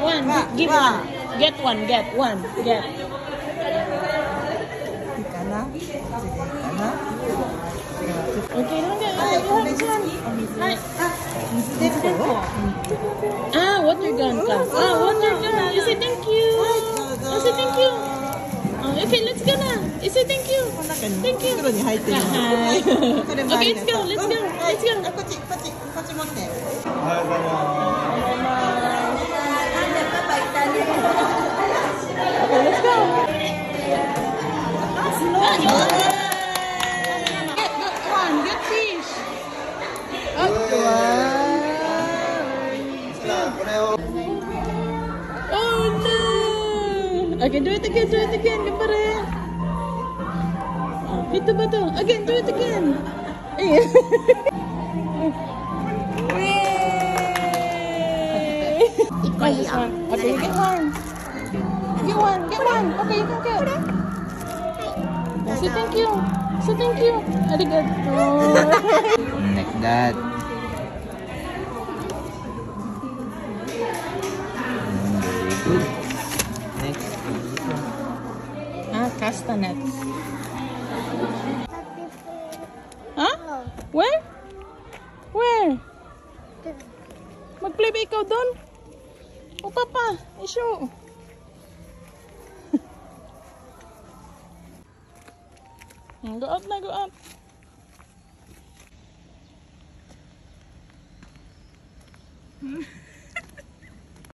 One. Give one. Get one. Get one. Get. Ika na. Sige, ika na. Okay lang yan. You have this one. Hi. Water gun ka. Water gun. You say thank you. You say thank you. Okay, let's go na. You say thank you. Thank you. Hi. Okay, let's go. Let's go. Let's go. こっち持って。おはようございます。Okay, let's go. Get one. Get fish. Oh no. Okay, do it again. Do it again. Kembali. Itu betul. Again, do it again. Okay, you get one. Get one. Get one. Okay, you can get. Say thank you. Say thank you. Arigato. Like that. Very good. Next. Castanets. Huh? Where? Where? Mag-play ba ikaw doon? O papa, i-show. Go out na, go out.